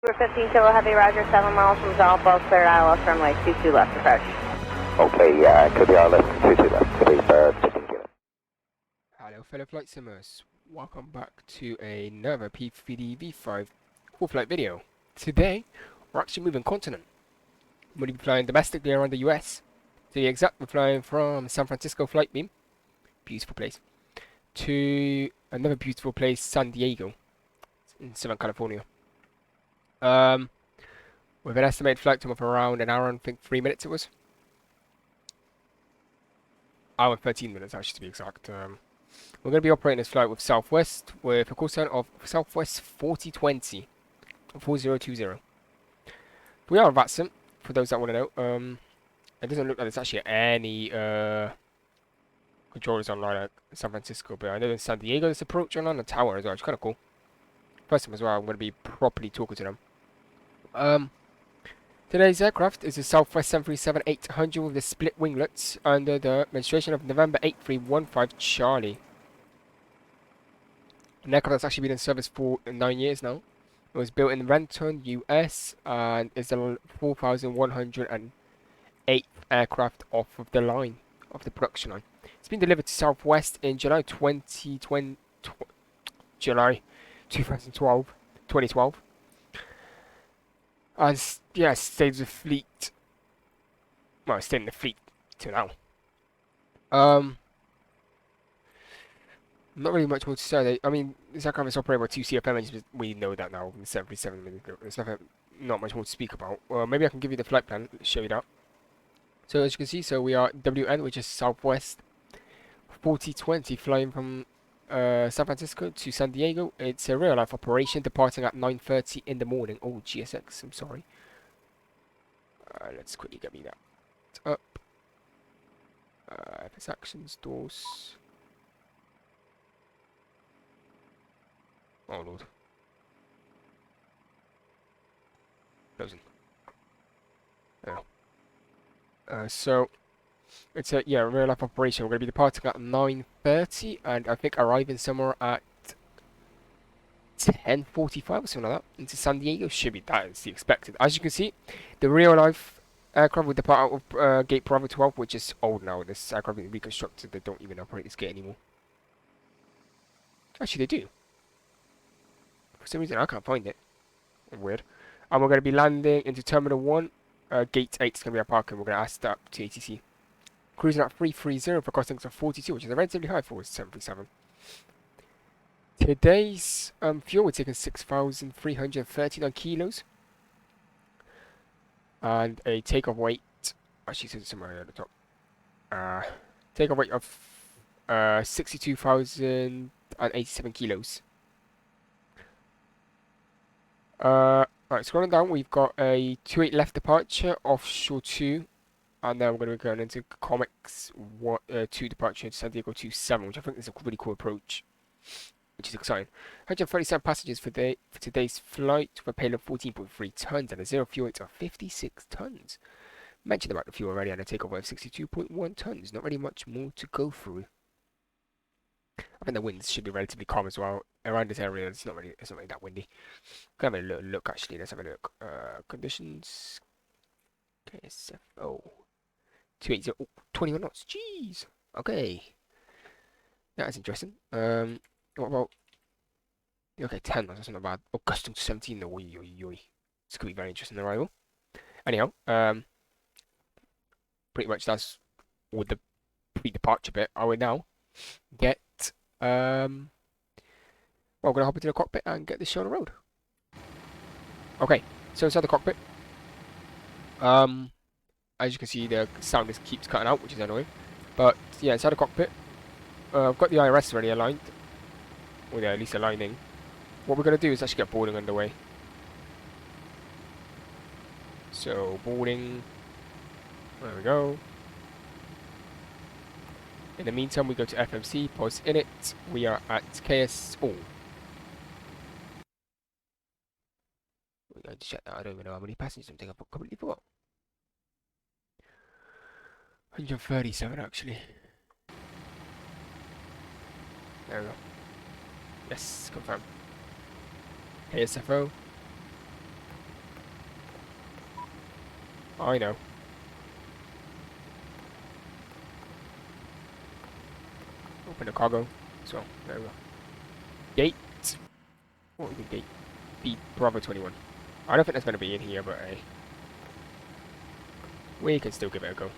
We're 15 Kilo Heavy, Roger, 7 miles from Zolf, all clear ILS runway 22 left approach. Okay, yeah, could be ILS 22 left, please, 15 Kilo. Hello fellow flight simmers, welcome back to another P3D V5 full flight video. Today, we're actually moving continent. We're going to be flying domestically around the US. To be exact, we're flying from San Francisco FlightBeam, beautiful place, to another beautiful place, San Diego, in Southern California. With an estimated flight time of around an hour and I think 3 minutes it was. Hour and 13 minutes actually to be exact. We're going to be operating this flight with Southwest with a call of Southwest 4020, 4020. We are on Vatsim, for those that want to know. It doesn't look like there's actually any controllers online at San Francisco, but I know in San Diego there's approach online, the tower as well, which is kind of cool. First time as well, I'm going to be properly talking to them. Today's aircraft is a Southwest 737-800 with the split winglets under the administration of November 8315 Charlie. An aircraft that's actually been in service for 9 years now. It was built in Renton, US, and is the 4,108th aircraft off of the line, of the production line. It's been delivered to Southwest in July 2012. And yeah, stayed with the fleet. Well, stayed in the fleet till now. Not really much more to say. I mean, this aircraft is operated by 2 CFM engines. We know that now. 737. There's not much more to speak about. Maybe I can give you the flight plan. Show you that. So as you can see, we are WN, which is Southwest 4020, flying from San Francisco to San Diego. It's a real-life operation, departing at 9:30 in the morning. Oh, GSX, I'm sorry. Let's quickly get me that up. FS actions, doors. Oh lord. Closing. Oh. So it's a real life operation. We're going to be departing at 9:30 and I think arriving somewhere at 10:45 or something like that into San Diego. Should be that is the expected. As you can see, the real life aircraft will depart out of gate Bravo 12, which is old now. This aircraft is reconstructed. They don't even operate this gate anymore. Actually, they do. For some reason, I can't find it. Weird. And we're going to be landing into Terminal 1. Gate 8 is going to be our parking. We're going to ask that up to ATC. Cruising at 330 for costings of 42, which is relatively high for a 737. Today's fuel, we're taking 6,339 kilos. And a takeoff weight, actually says it somewhere at the top. Takeoff weight of 62,087 kilos. Right, scrolling down, we've got a 28 left departure, offshore 2, and then we're going to be going into Comics 2 departure to San Diego 27, which I think is a really cool approach, which is exciting. 137 passengers for today's flight with a payload of 14.3 tons and a zero fuel weight of 56 tons. Mentioned about the fuel already and a takeoff weight of 62.1 tons. Not really much more to go through. I think the winds should be relatively calm as well. Around this area, it's not really that windy. Can have a little look actually. Let's have a look. Conditions. KSFO. 280. Oh, 21 knots. Jeez. Okay. That's interesting. What about? Okay, 10 knots. That's not bad. Oh, custom to 17. Oi. This could be very interesting arrival. Anyhow, pretty much that's all the pre-departure bit. I will now get well, we're going to hop into the cockpit and get this show on the road. Okay, so inside the cockpit, as you can see, the sound just keeps cutting out, which is annoying. But yeah, inside the cockpit, I've got the IRS already aligned, or at least aligning. What we're going to do is actually get boarding underway. So boarding, there we go. In the meantime, we go to FMC, pause in it. We are at KSFO. We're going to check that. I don't even know how many passengers I'm taking. I completely forgot. 137 actually. There we go. Yes, confirm. KSFO. I know. Open the cargo. So, there we go. Gate. What was the gate? B Bravo 21. I don't think that's going to be in here, but hey. We can still give it a go.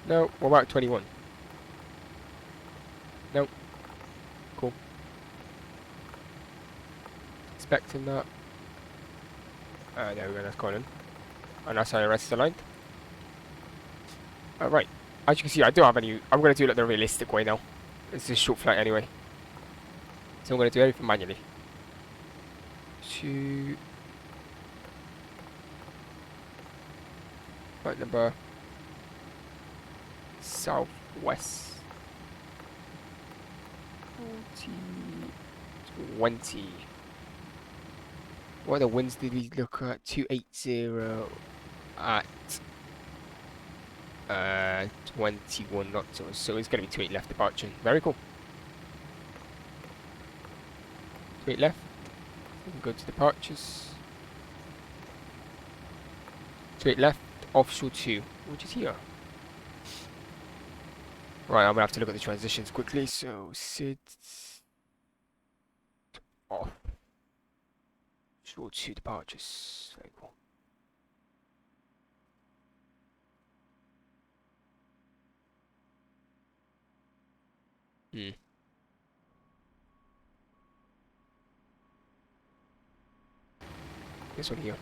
No, what about 21? Nope. Cool. Expecting that. There we go, that's gone in. And that's how the rest is aligned. Right. As you can see, I don't have any... I'm going to do it the realistic way now. It's a short flight anyway. So I'm going to do everything manually. To... Flight number... Southwest. 20. What other winds did we look at? 280 at 21 knots, so it's going to be 28 left departure. Very cool. 28 left. We can go to departures. 28 left, offshore 2, which is here. Right, I'm going to have to look at the transitions quickly. So, sit off. Shore 2 departures. Very cool. This one here.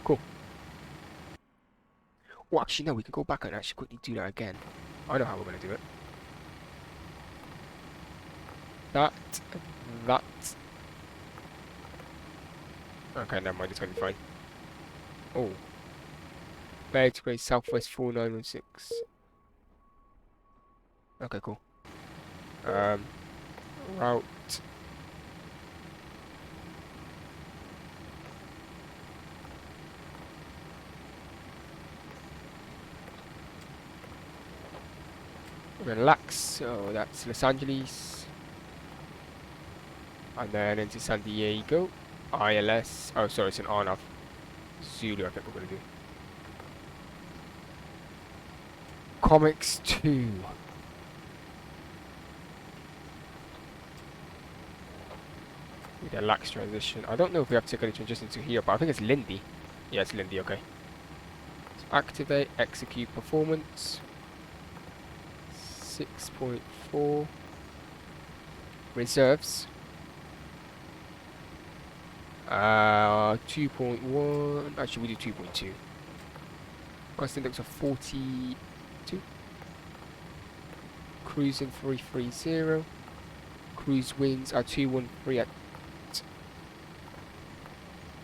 Cool. Oh, actually, no, we can go back and actually quickly do that again. I know how we're going to do it. That. Okay, never mind, it's going to be fine. Oh. Bear to grade Southwest 4916. Okay, cool. Route. Relax, so that's Los Angeles. And then into San Diego. ILS. Oh, sorry, it's an on-off. Zulu, I think we're going to do. Comics 2. Need a lax transition. I don't know if we have to take any transition to here, but I think it's Lindy. Yeah, it's Lindy, okay. So activate, execute performance. 6.4. Reserves. 2.1. Actually, we do 2.2. Cost index of 42. Cruising 330. Cruise winds are 213 at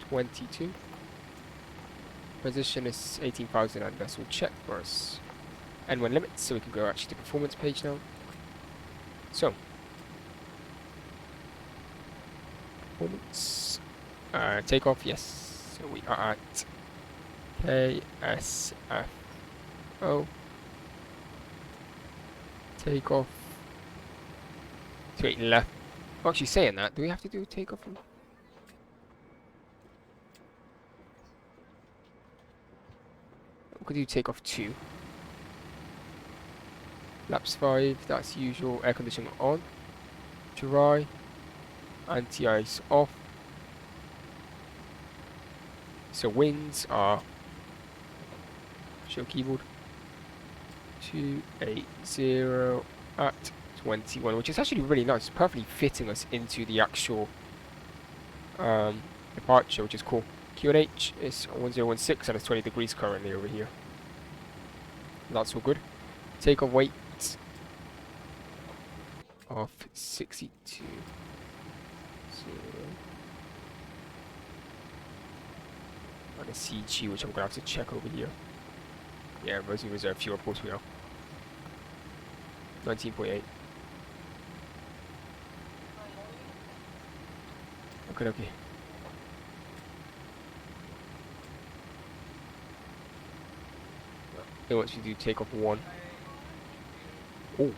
22. Position is 18,000 and vessel check for us. N1 limits, so we can go actually to performance page now. So, performance. Takeoff, yes. So we are at KSFO. Takeoff. To 8 left. I'm actually saying that. Do we have to do takeoff? We could do takeoff 2. Laps 5, that's usual. Air conditioning on. Dry. Anti-ice off. So winds are, show keyboard, 280 at 21, which is actually really nice, perfectly fitting us into the actual departure, which is cool. QNH is 1016 and it's 20 degrees currently over here. That's all good. Takeoff weight of 62. And a CG, which I'm going to have to check over here. Yeah, Rosie Reserve fuel, of course we are. 19.8. Okay. Then once you do takeoff 1. Oh.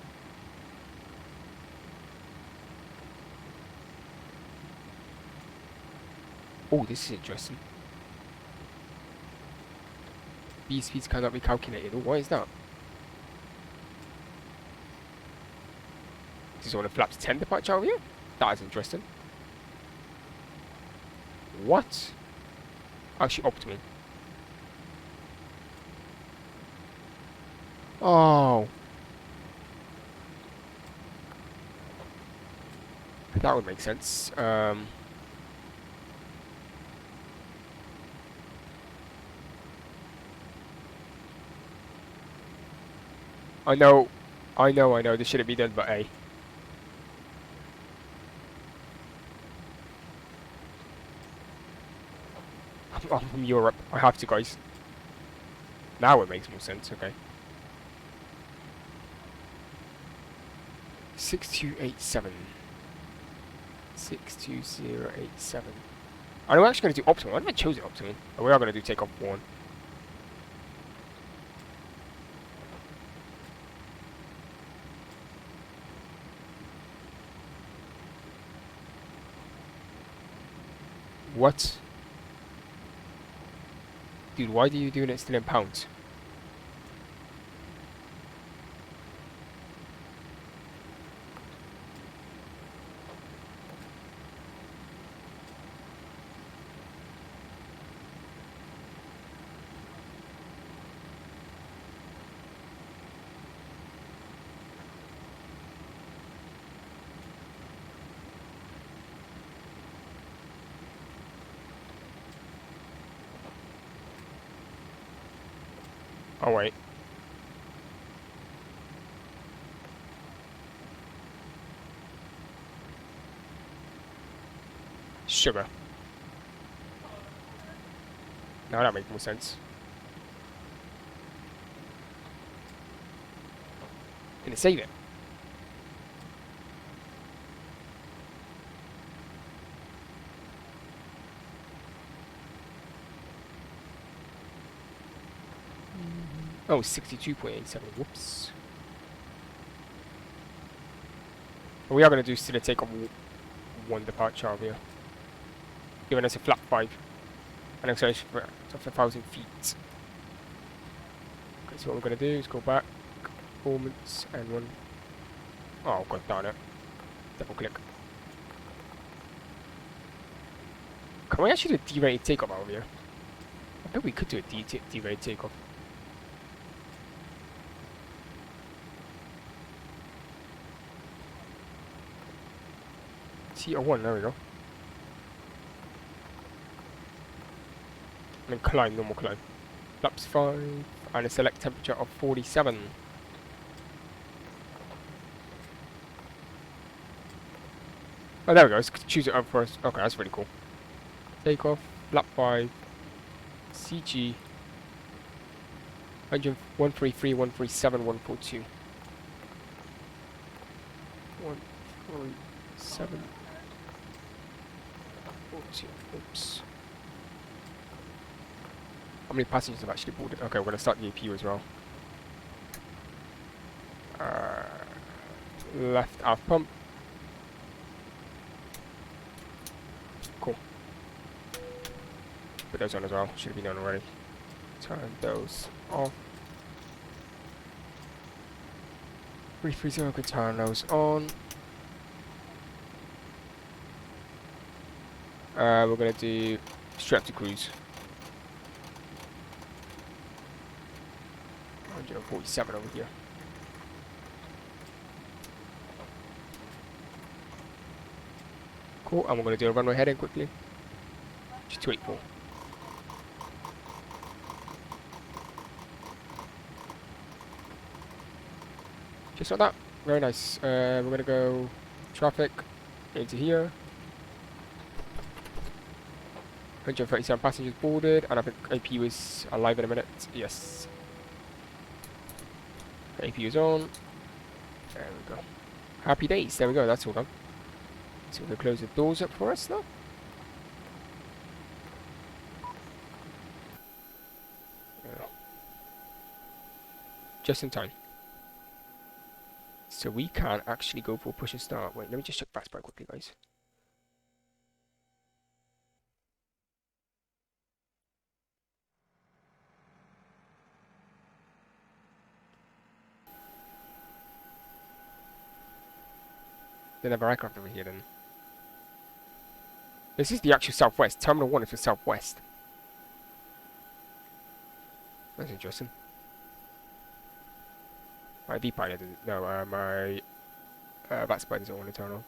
Oh, this is interesting. These speeds cannot be calculated. Oh, what is that? This is on the flaps 10 departure over here? That is interesting. What? Actually, optimal. Oh. That would make sense. I know. This shouldn't be done, but hey. I'm from Europe. I have to, guys. Now it makes more sense. Okay. 6287. 62087. I know we're actually going to do optimal. I never chose it optimal. But we are going to do takeoff 1. What? Dude, why are you doing it still in pounds? Oh, wait. Sugar. Now that makes more sense. Did it save it? Oh, 62.87. Whoops. We are going to do still a takeoff 1 departure over here, giving us a flat 5 and acceleration for 1,000 feet. Okay, so what we're going to do is go back, performance, and run. Oh, god darn it. Double click. Can we actually do a D-rated takeoff over here? I bet we could do a D-rated takeoff. T01, there we go. And then climb, normal climb. Flaps 5, and a select temperature of 47. Oh, there we go. Let's choose it up first. Okay, that's really cool. Take off, flap 5, CG, 133, 137, 142. 147. Oops. How many passengers have actually boarded? Okay, we're going to start the APU as well. Left aft pump. Cool. Put those on as well. Should have been on already. Turn those off. 330, can turn those on. We're going to do straight up to cruise. 147 over here. Cool, and we're going to do a runway heading quickly. Just 284. Just like that. Very nice. We're going to go traffic into here. 137 passengers boarded, and I think APU is alive in a minute. Yes. APU is on. There we go. Happy days. There we go. That's all done. So we're going to close the doors up for us now. Just in time. So we can actually go for a push and start. Wait, let me just check fastbreak quickly, guys. another aircraft over here then. This is the actual southwest. Terminal 1 is the southwest. That's interesting. My V-pilot doesn't. No, my Vatsim doesn't want a terminal.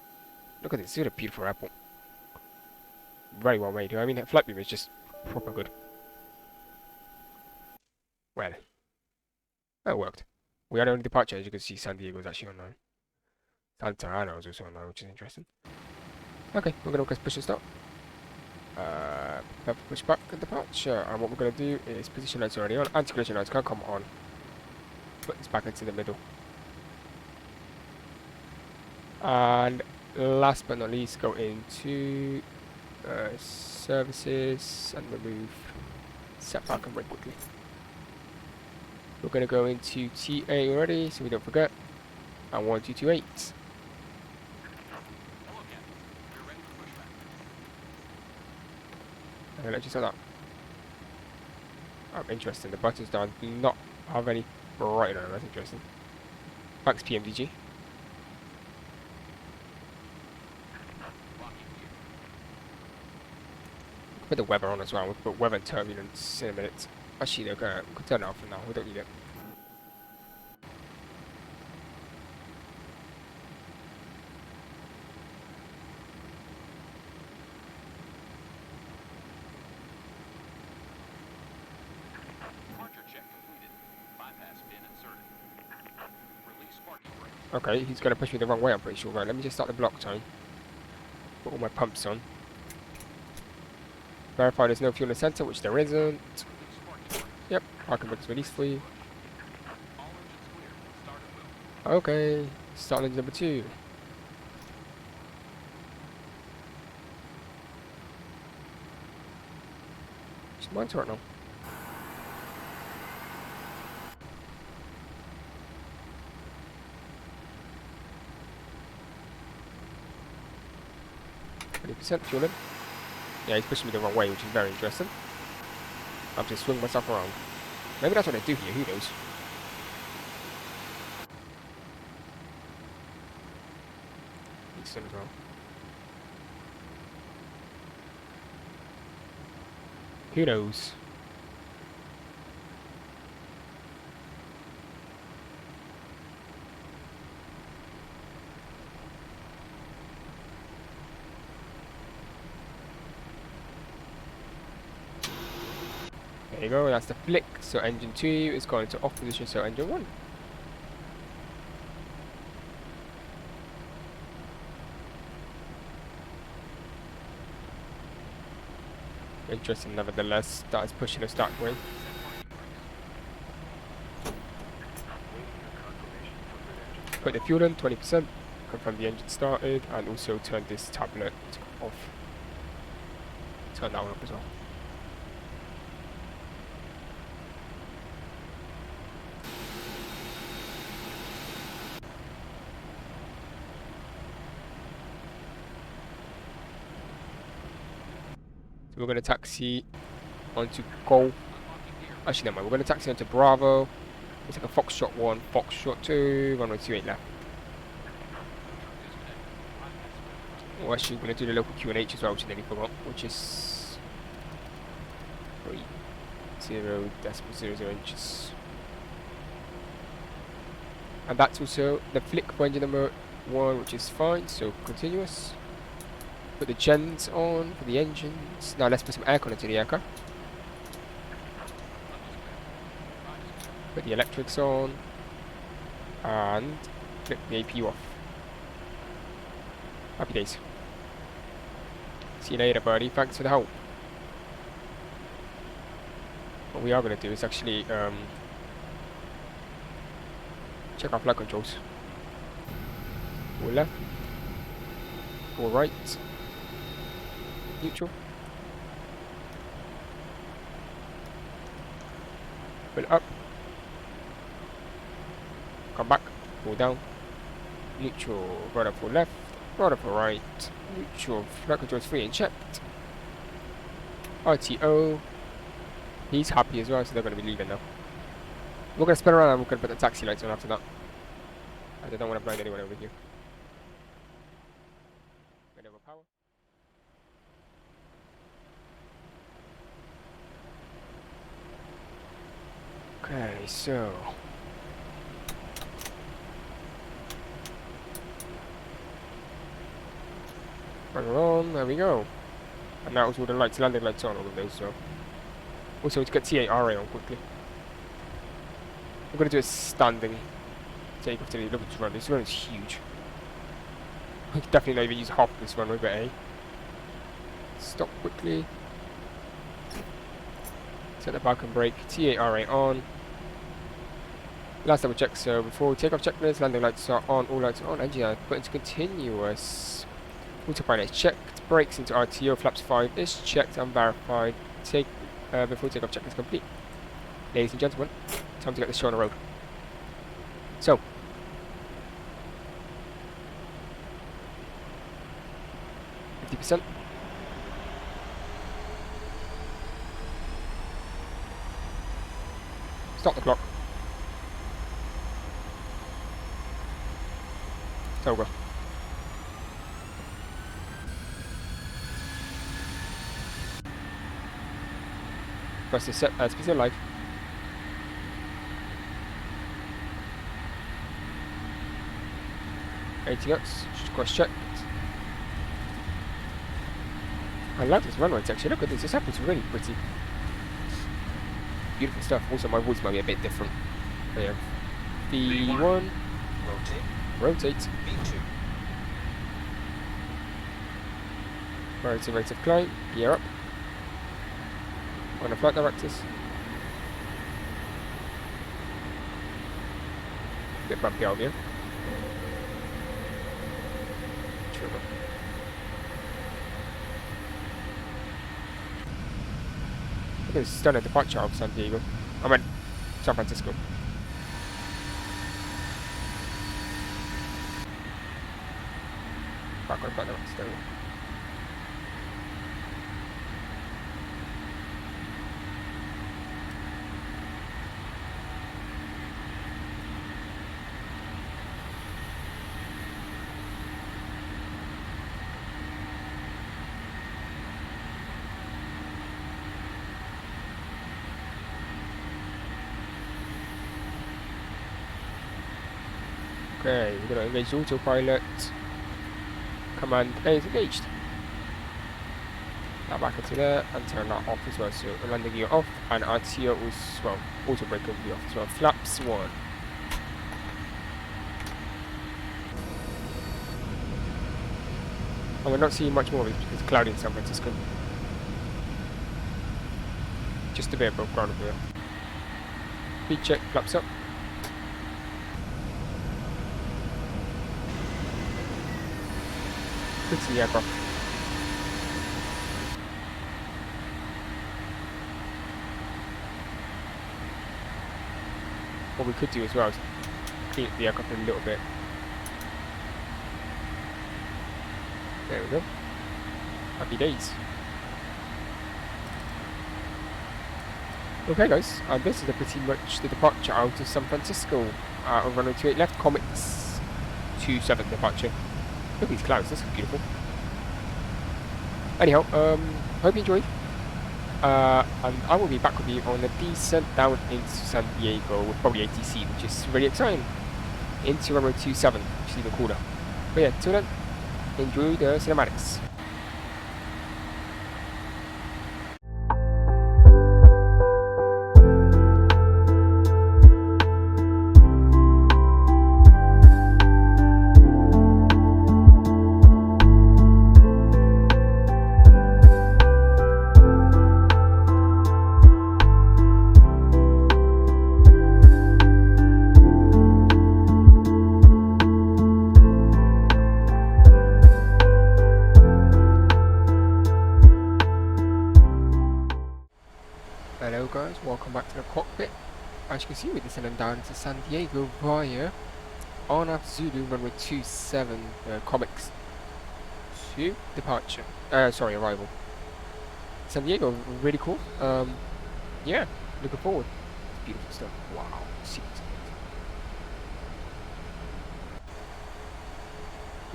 Look at this. It's a beautiful airport. Very well made. I mean, FlightBeam is just proper good. Well, that worked. We had only departure. As you can see, San Diego is actually online. Santa Ana is also online, which is interesting. Okay, we're going to push and start. Push back and departure. And what we're going to do is position lights already on. Anti-collision lights can't come on. Put this back into the middle. And last but not least, go into services and remove set back and brake quickly. We're going to go into TA already, so we don't forget. And 1228. Okay, let's just have that. Interesting. The buttons down do not have any bright on them. That's interesting. Thanks, PMDG. Put the weather on as well. We'll put weather and turbulence in a minute. Actually, okay, we can turn it off for now. We don't need it. Okay, he's going to push me the wrong way, I'm pretty sure. Right, let me just start the block time. Put all my pumps on. Verify there's no fuel in the center, which there isn't. Yep, parking brake is released for you. Okay, start engine number 2. Just monitor it now. % fueling. Yeah, he's pushing me the wrong way, which is very interesting. I'm just swinging myself around. Maybe that's what they do here, who knows? Decent as well. Who knows? There you go, that's the flick. So engine 2 is going to off position, so engine 1. Interesting nevertheless, that is pushing the start way. Put the fuel in, 20%, confirm the engine started, and also turn this tablet off. Turn that one off as well. We're going to taxi onto Golf. Actually, never mind. We're going to taxi onto Bravo. It's like a Foxtrot 1, Foxtrot 2, 1128 left. Oh, actually, we're going to do the local QNH as well, which I nearly forgot, which is 0.00 inches. And that's also the flick for engine number 1, which is fine, so continuous. Put the gens on for the engines. Now let's put some aircon into the aircraft. Put the electrics on. And flip the APU off. Happy days. See you later, buddy. Thanks for the help. What we are going to do is actually check our flight controls. Go left. Go right. Neutral. Pull up. Come back. Go down. Neutral. Rudder for left. Rudder for right. Neutral. Flight controls free and checked. RTO. He's happy as well, so they're going to be leaving now. We're going to spin around and we're going to put the taxi lights on after that. I don't want to blind anyone over here. Okay, so bring her on, there we go. And that was all the lights, landing lights on, all of those, so. Also, to get T8RA on quickly. I'm going to do a standing takeoff today. Look at this run. This run is huge. I could definitely not even use half of this runway, but A. Stop quickly. Set the back and brake. T8RA on. Last double check, so before takeoff checklist, landing lights are on, all lights are on, engine light put into continuous. Autopilot is checked, brakes into RTO, flaps 5 is checked and verified. Before takeoff checklist complete. Ladies and gentlemen, time to get this show on the road. So, %. Stop the clock. It's over. Press the speed of life. ATX, just cross checked. I like this runway texture. Look at this. This happens really pretty. Beautiful stuff. Also, my voice might be a bit different. But yeah. V1. Rotate. V2. Priority rate of climb. Gear up. On the flight directors. A bit bumpy out here. Look at this stunning departure of San Diego. I meant San Francisco. Back on flight directors, there we go. Okay, we're going to engage autopilot. Command A is engaged. Now back into there and turn that off as well. So landing gear off and RTO was, well, auto brake will be off as well. Flaps 1. And we're not seeing much more of it because it's cloudy in San Francisco. Just a bit above ground over here. Speed check, flaps up. It's the aircraft. What we could do as well is clean up the aircraft a little bit. There we go. Happy days. Okay guys, and this is pretty much the departure out of San Francisco. On runway 28 left, Comics 27 departure. Look at these clouds, this is beautiful. Anyhow, hope you enjoyed. And I will be back with you on the descent down into San Diego with probably ATC, which is really exciting. Into runway 27, which is even cooler. But yeah, till then, enjoy the cinematics. Hello guys, welcome back to the cockpit. As you can see, we're descending down to San Diego via RNAV Zulu runway 27 Comics to departure. Arrival. San Diego, really cool. Yeah, looking forward. Beautiful stuff. Wow,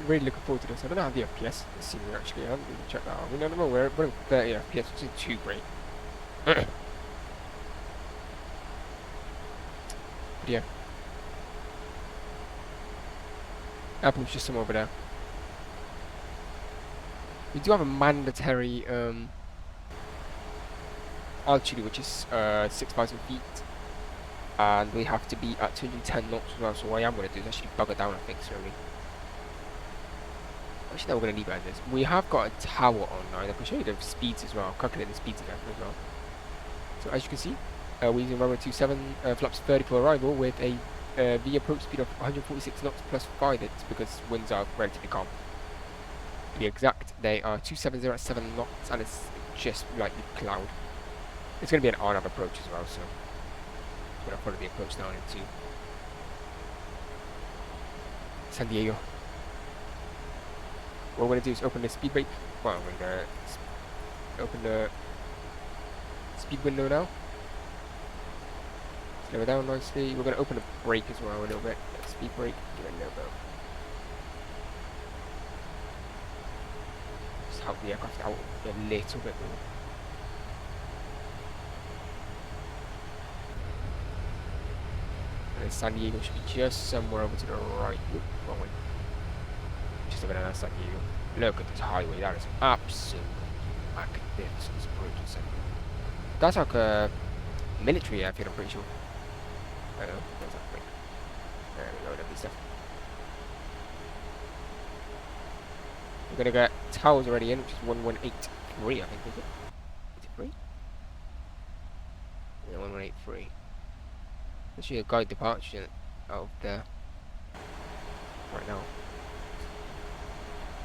really looking forward to this. I don't know how the FPS is seen actually. I haven't even checked that out. I mean, I don't know where, but 30 FPS, which is too great. But yeah. Airport's just somewhere over there. We do have a mandatory altitude, which is 6,000 feet. And we have to be at 210 knots as well, so what I am going to do is actually bugger down, I think, slowly. Actually, no, we're going to leave it as this. We have got a tower online. I can show you the speeds as well. I'll calculate the speeds again as well. So as you can see, we're using runway 27, flaps 30 for arrival with a V approach speed of 146 knots plus 5 knots because winds are relatively calm. To be exact, they are 2707 knots and it's just lightly cloud. It's going to be an RNAV approach as well, so I'm going to follow the approach down into San Diego. What we're going to do is open the speed brake. Well, we're going to open the speed window now. Slow it down nicely. We're going to open the brake as well a little bit. Speed brake, give it a little bit. Just help the aircraft out a little bit more. And San Diego should be just somewhere over to the right. Oop, wrong way. Just over there, San Diego. Look at this highway. That is absolutely magnificent approach. That's like a military airfield, I'm pretty sure. There's that brake. There we go, lovely stuff. We're gonna get towers already in, which is 1183, I think, is it? Is it 3? Yeah, 1183. Actually a guide departure out of there. Right now.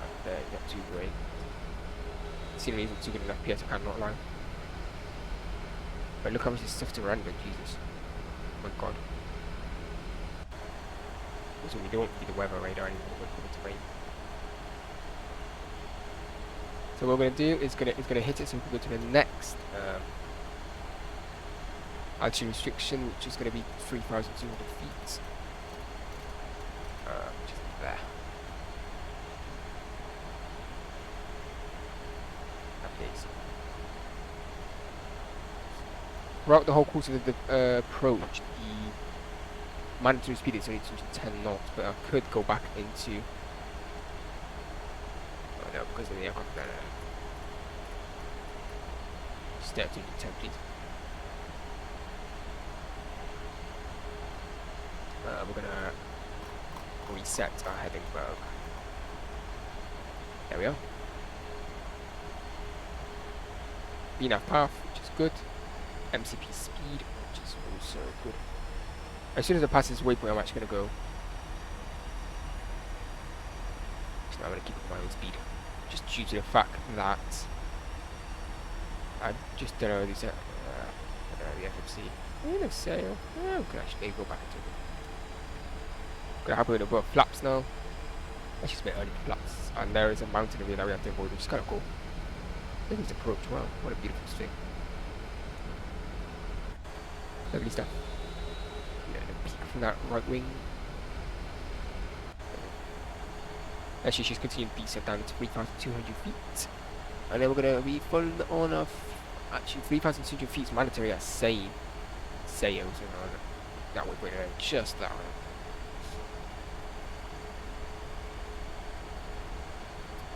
Up there, not too great. Scenery isn't too good enough, PS, I cannot lie. But look how much this stuff to render, Jesus. Oh my god. Also, we don't need the weather radar anymore, we're coming to rain. So what we're going to do is going to hit it so we can go to the next altitude restriction, which is going to be 3,200 feet. Which is there. Updates. Throughout the whole course of the approach, the mandatory speed is only 210 knots, but I could go back into... Oh no, because of the aircraft. Stay at 210, please. We're gonna reset our heading berg. There we are. VNAV path, which is good. MCP speed, which is also good. As soon as I pass this waypoint, I'm actually gonna go. So now I'm gonna keep up my own speed, just due to the fact that I just don't know these. I don't know the FMC. In a sail. Oh, we can actually go back into it. Gonna have a little bit of flaps now. That's just a bit early for flaps. And there is a mountain over here that we have to avoid, which is kind of cool. Look at this approach. Wow, what a beautiful thing. Lovely stuff. Yeah, a peek from that right wing. Actually, she's continuing to descent down to 3,200 feet. And then we're going to be full on of... Actually, 3,200 feet is mandatory at SAO. So that would bring it just that way.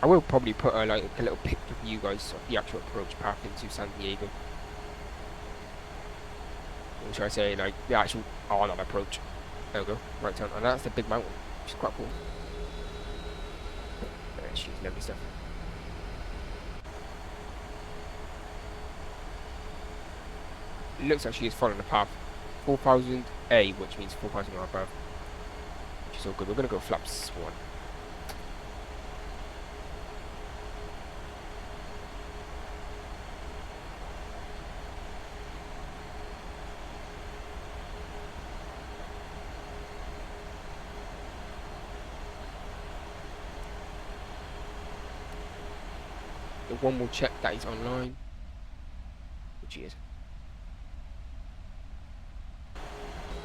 I will probably put like a little picture for you guys of the actual approach path into San Diego. Or should I say, like, the actual RNAV approach. There we go, right turn. And that's the big mountain, which is quite cool. She's lovely stuff. It looks like she is following the path. 4,000A, which means 4,000 or above. Which is all good. We're going to go flaps 1. One more check that he's online, which he is.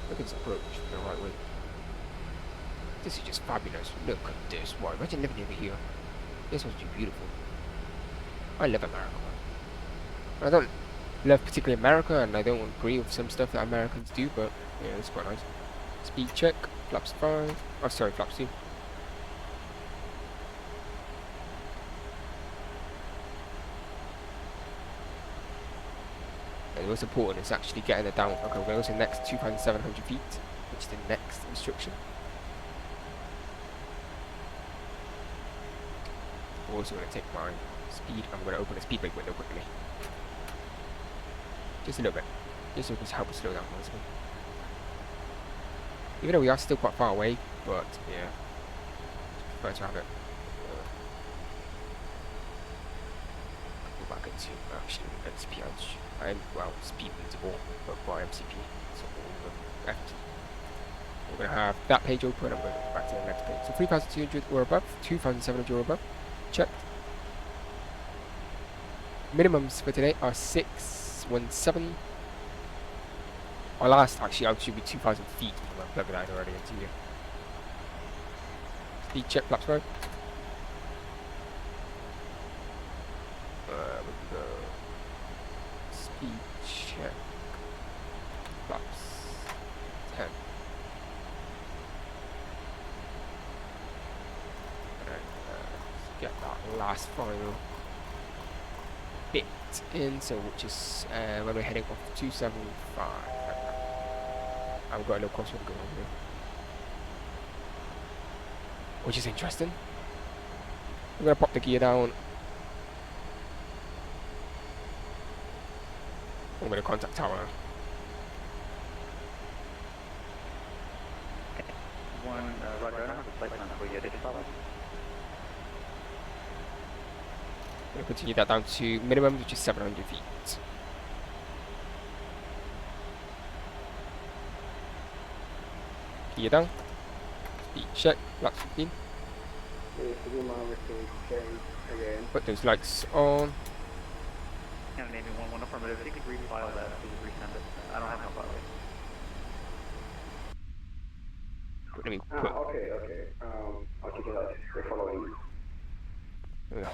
Look at this approach from the right way. This is just fabulous. Look at this. Wow, imagine living over here. This must be beautiful. I love America. I don't love particularly America, and I don't agree with some stuff that Americans do, but yeah, it's quite nice. Speed check, flaps 5. Oh, sorry, flaps 2. And what's important is actually getting it down. Okay, we're going to go to the next 2,700 feet, which is the next restriction. I'm also going to take my speed. I'm going to open the speed brake window quickly. Just a little bit. Just to help us slow down, honestly. Even though we are still quite far away, but yeah, prefer to have it. Go back into actually XPH and well, speed interval, but by MCP. So all the FT. We're going to have that page open. I'm going to go back to the next page. So 3,200 or above, 2,700 or above. Checked. Minimums for today are 617. Our last actually out should be 2,000 feet. I'm plugging that already into you. Speed check, flaps 5. We go. Speed check, flaps 10. And let's get that last final bit in, so which is when we're heading off 275. I've got a little crosswind going on here, which is interesting. I'm gonna pop the gear down. I'm gonna contact tower. One, Roger, I don't have a flight plan for you. Did you follow? I'm gonna continue that down to minimum, which is 700 feet. Gear down. Speed check, flaps 15. Put those lights on. Canada Navy 11 affirmative. If you could refile that, please resend it. I don't have no file. Let me put. Okay. I'll check it out. We're following. Yeah.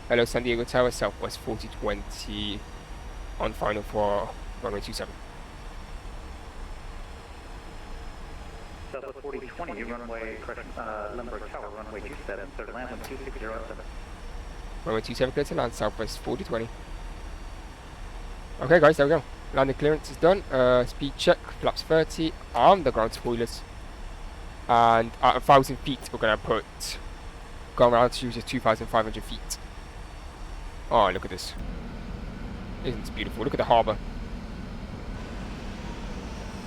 Hello, San Diego Tower, Southwest 4020 on final for runway 27. Southwest 4020, runway, correction, Limburg Tower, runway 27, third land, wind 2607. Runway 27 clear to land, Southwest 4020. Okay guys, there we go. Landing clearance is done. Speed check, flaps 30, on the ground spoilers. And at 1,000 feet, we're going to put ground altitude is 2,500 feet. Oh, look at this. Isn't this beautiful? Look at the harbour.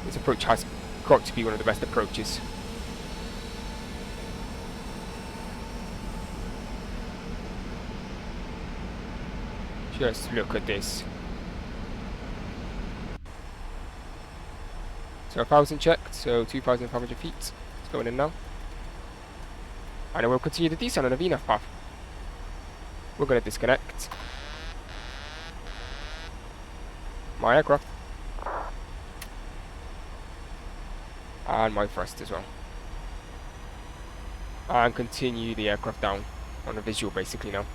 This approach has got to be one of the best approaches. Just look at this. So 1,000 checked, so 2,500 feet. It's going in now. And then we'll continue the descent on the VNAV path. We're going to disconnect my aircraft and my thrust as well, and continue the aircraft down on a visual basically now.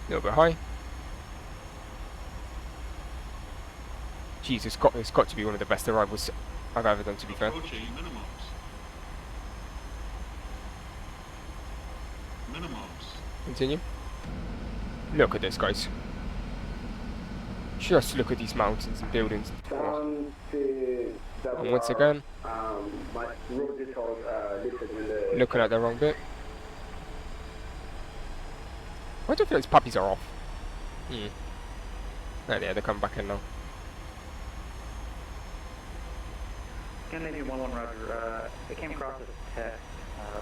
A little bit high. Jeez, it's got to be one of the best arrivals I've ever done, to be fair. Continue. Look at this, guys. Just look at these mountains and buildings. And once again, looking at the wrong bit. Why do I feel these puppies are off? There they are, they're coming back in now. Canada Navy 11, Roger. It came across as text,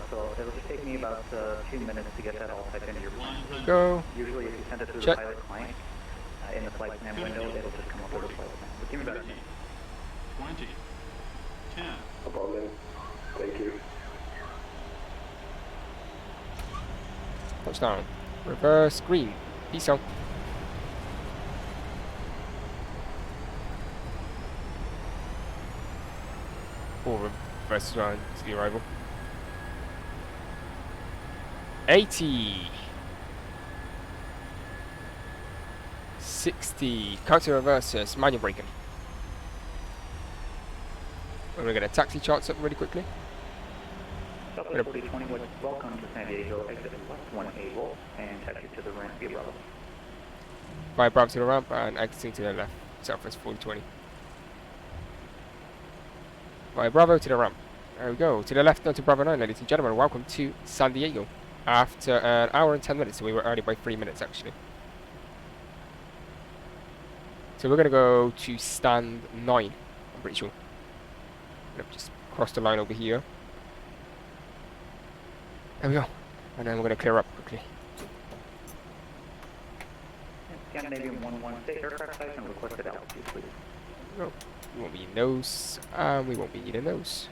so it'll just take me about 2 minutes to get that all typed into your plan. Go. Usually if you send it through Check. the pilot client, in the flight plan window, it'll just come up with the flight plan. So give me about 20, 10. No problem. Thank you. Touchdown. Reverse green. Peace out. Or reverse round to the arrival. 80. 60. Counter reverses. Manual braking. We're going to get a taxi charts up really quickly. Southwest 4020, welcome to San Diego, exit left 1 able, and taxi to the ramp via Bravo. By Bravo to the ramp and exiting to the left. Southwest 4020. By Bravo to the ramp. There we go. To the left, onto Bravo 9, ladies and gentlemen. Welcome to San Diego. After an hour and 10 minutes, so we were early by 3 minutes actually. So we're going to go to stand 9, I'm pretty sure. Just cross the line over here. There we go. And then we're going to clear up quickly. Scandinavian 1-1, state aircraft type and requested altitude, please. No, we won't be needing those, and we won't be needing those.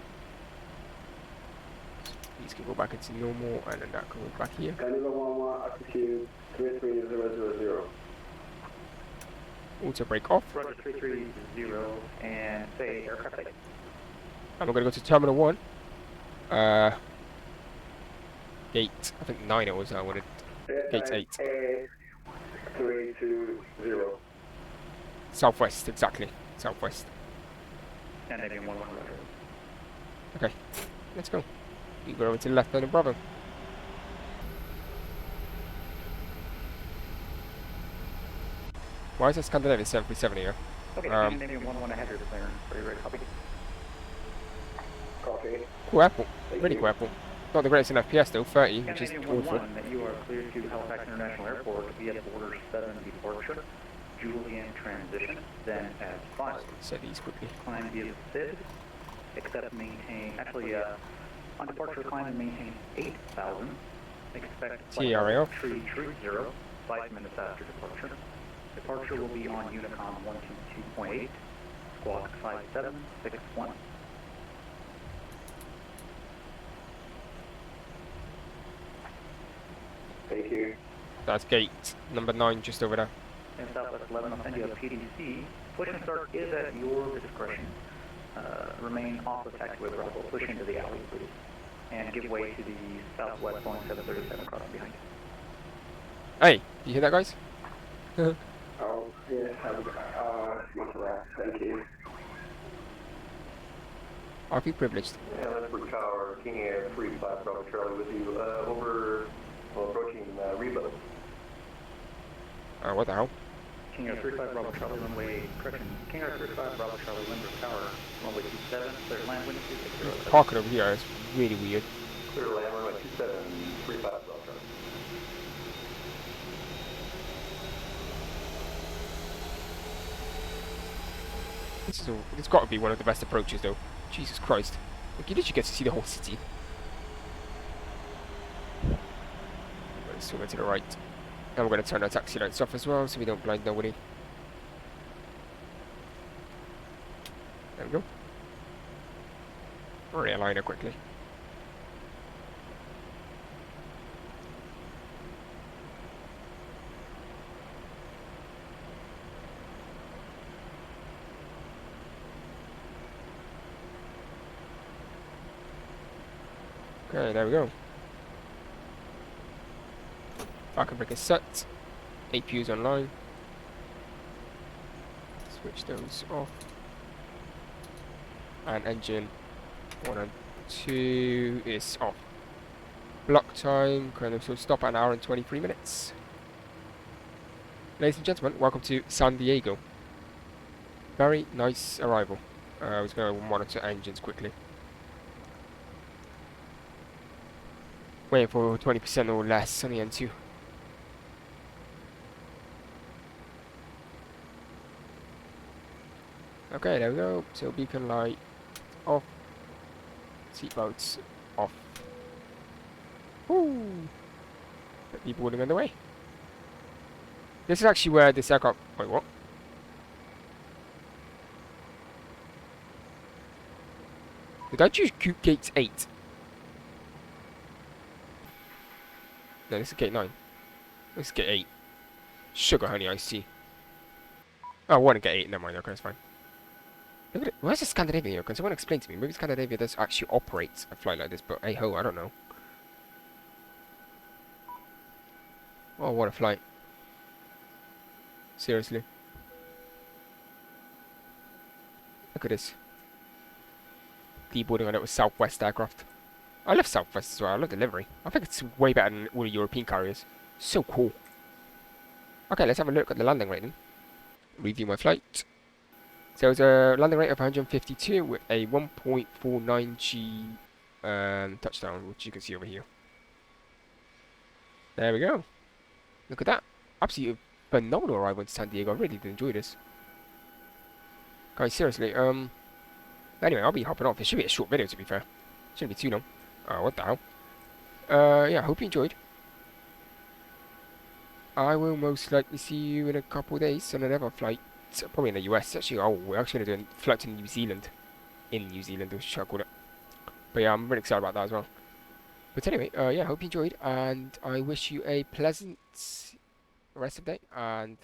These can go back into normal, and then that can go back here. Canada 1-1, altitude 33000. Auto brake off. Roger 330, and say aircraft type. And we're going to go to Terminal 1. Gate, I think 9 it was, I wanted. Gate 8. 320. Southwest, exactly. Southwest. Scandinavian 1-1, roger. Okay, let's go. You go over to the left then, Bravo. Why is that Scandinavian 737 here? Okay, Scandinavian 1-1 ahead of the clearance. Are you ready? Copy. Copy. Cool airport. Thank Really you. cool airport. Not the greatest in FPS though, 30, which is Scandinavian awful. 1-1, that you are cleared to Halifax International Airport via Border 7 departure, Julian transition, then as 5. Set these quickly. Climb via the SID, except maintain, actually, on departure climb and maintain 8,000. Expect TRAO. tree 0, 5 minutes after departure. Departure will be on Unicom 122.8, squawk 5761. Thank you. That's gate number 9 just over there. In Southwest 11, I'll send you a PDC. Push and start is at your discretion. Remain off the taxiway Bravo. Push into the alley, please. And give way to the Southwest Boeing 737 crossing behind you. Hey, you hear that, guys? Oh, yes, much less. Thank you. RP privileged. Yeah, Motherboard Tower, King Air 35 Bravo Charlie with you, approaching Reba. What the hell? King Air 35 Bravo Charlie, runway, correction, King Air 35 Bravo Charlie, Limber Tower, runway 27, clear land, wind 260. Parking over here is really weird. Clear land, runway 27, 35 Bravo Charlie. It's got to be one of the best approaches though. Jesus Christ. Look, you literally get to see the whole city. Let's swing to the right. And we're going to turn our taxi lights off as well so we don't blind nobody. There we go. Realign her quickly. Okay, there we go. Backup brake is set. APU's online. Switch those off. And engine 1 and 2 is off. Block time, so stop at an hour and 23 minutes. Ladies and gentlemen, welcome to San Diego. Very nice arrival. I was going to monitor engines quickly. Waiting for 20% or less on the N2. Okay, there we go. So beacon light off. Seatbelts off. Woo! Deboarding on the way. This is actually where this aircraft. Wait, what? Did I choose gate 8? No, this is gate 9. This is gate 8. Sugar honey iced tea. Oh, I want to get 8. Never mind. Okay, that's fine. Look at it. Where's the Scandinavia here? Can someone explain to me? Maybe Scandinavia does actually operate a flight like this, but hey ho, I don't know. Oh, what a flight. Seriously. Look at this. Deboarding on it with Southwest aircraft. I love Southwest as well. I love the livery. I think it's way better than all the European carriers. So cool. Okay, let's have a look at the landing rate then. Review my flight. So it's a landing rate of 152 with a 1.49 G touchdown, which you can see over here. There we go. Look at that. Absolutely phenomenal arrival in San Diego. I really did enjoy this. Guys, seriously, anyway, I'll be hopping off. It should be a short video, to be fair. Shouldn't be too long. Oh, what the hell? Yeah, hope you enjoyed. I will most likely see you in a couple of days on another flight. Probably in the US. Actually, oh, we're actually going to do a flight to New Zealand. In New Zealand, which I call it. But yeah, I'm really excited about that as well. But anyway, yeah, hope you enjoyed. And I wish you a pleasant rest of the day. And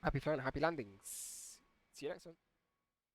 happy flying, happy landings. See you next one.